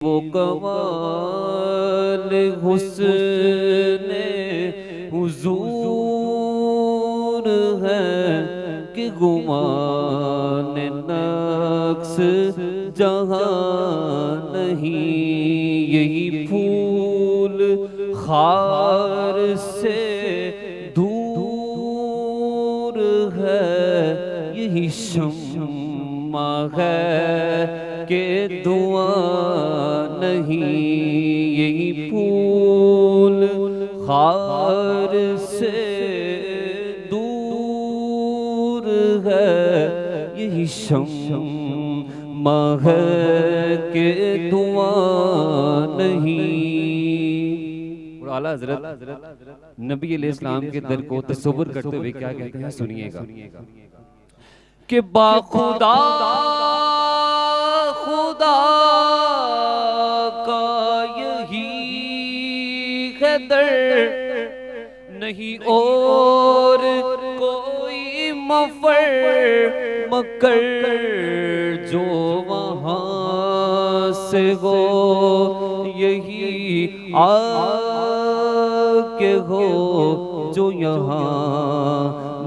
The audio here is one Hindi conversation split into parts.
वो कमाल हुस्ने हुजूर है कि गुमान नक्स जहां नहीं। यही फूल खार से दूर है, यही शम्मा है के धुआं नहीं। यही फूल खार से दूर है, यही शम्मा है के धुआं नहीं। और आला हज़रत नबी अलैहिस्सलाम के दर को तसव्वुर करते हुए क्या कहते हैं, सुनिएगा कि बाखुदा खुदा का यही है दर, नहीं और कोई मफर मकर जो वहाँ से हो, यही आके हो जो यहाँ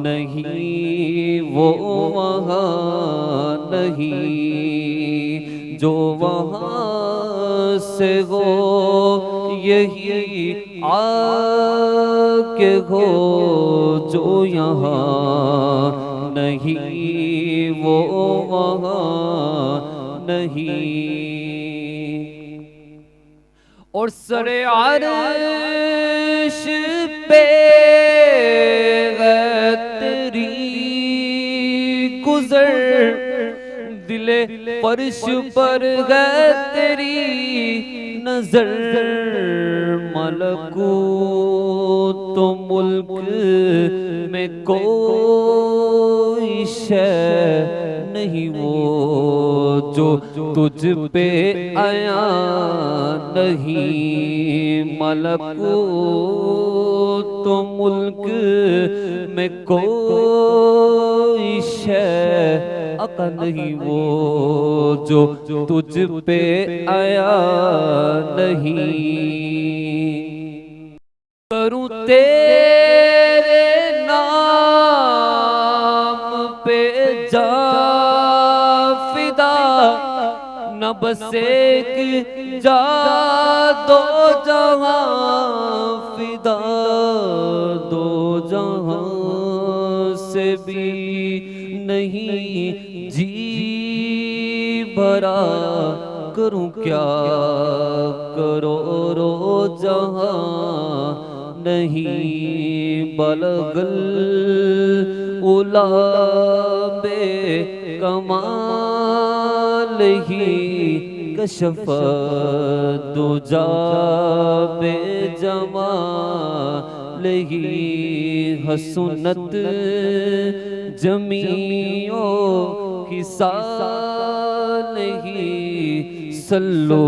नहीं, वो वहाँ नहीं। जो वहाँ से हो यही आके हो जो यहाँ नहीं, वो वहाँ नहीं। और सरे अर्श पे तेरी गुज़र, दिले फर्श पर गए तेरी नजर। मलकूत तो मुल्क में कोई शय नहीं वो जो तुझ पे आया नहीं। मलकूत तो मुल्क में कोई शय अका नहीं वो जो तुझ पे आया नहीं। करूं तेरे नाम पे जा फिदा, न बस एक जा दो जहां फिदा। दो जहां से भी नहीं जी भरा, करूं क्या करो जहां नहीं। बलगल उला बे कमाल ही कशफ दुजा बे जमाल ही। हसनत जमीओ हिसाल ही, सल्लो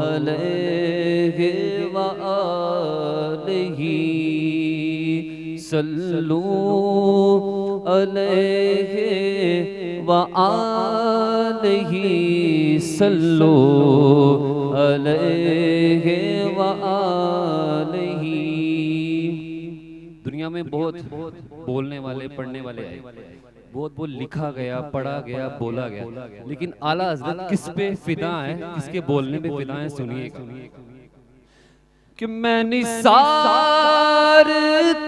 अलैहि व आलिही, सल्लू अलैहि व आलिही, सल्लू अलैहि व आलिही। दुनिया में बहुत बोलने वाले पढ़ने वाले आए, बहुत लिखा गया, पढ़ा गया, बोला गया, लेकिन आला हज़रत किस पे फिदा है, किसके बोलने पे फिदा है, सुनिएगा कि मैं निसार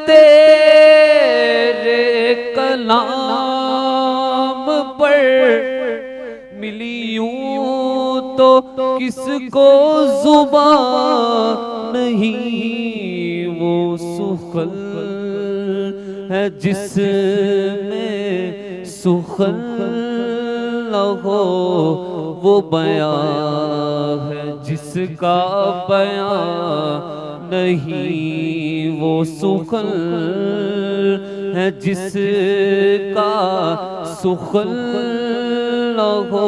तेरे कलाम पर मिली यूं तो किसको जुबान नहीं। वो सुखल है जिसमें सुखल न हो, वो बयां है जिसका बयां नहीं। वो सुखल है जिसका सुखल न हो,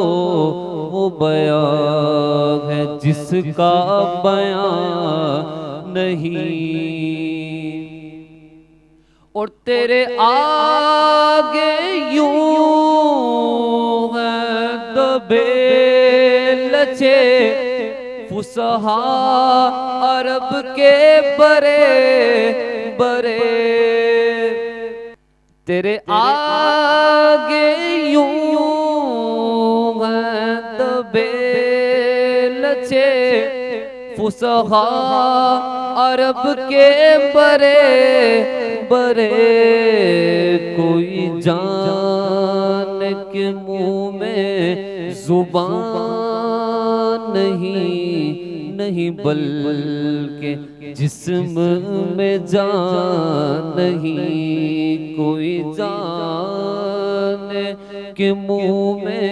वो बयां है जिसका बयां नहीं। और तेरे आगे यूं है दबे लचे फुसहा अरब के बरे बरे तेरे आगे यूं हैं दबे लचे फुसहा अरब के बरे बरे कोई जान के मुंह में जुबान नहीं बल्कि जिस्म में जान नहीं कोई जान के मुंह में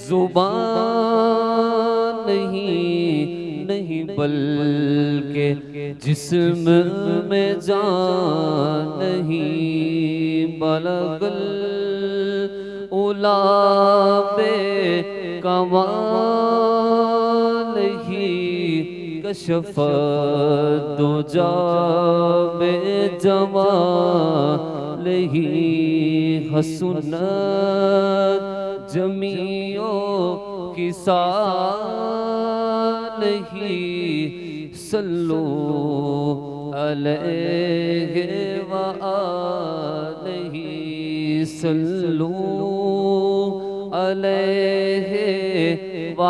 जुबान नहीं बल्कि जिस्म में जान नहीं बलगल उला बे कमाल ही कशफ दो जाबे जमाल ही हसनत जमियो की साल ही सल्लू अलैहि व आलिहि सल्लू अलैहि व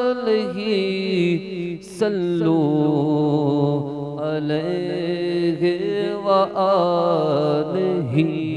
आलिहि सल्लू अलैहि व आलिहि।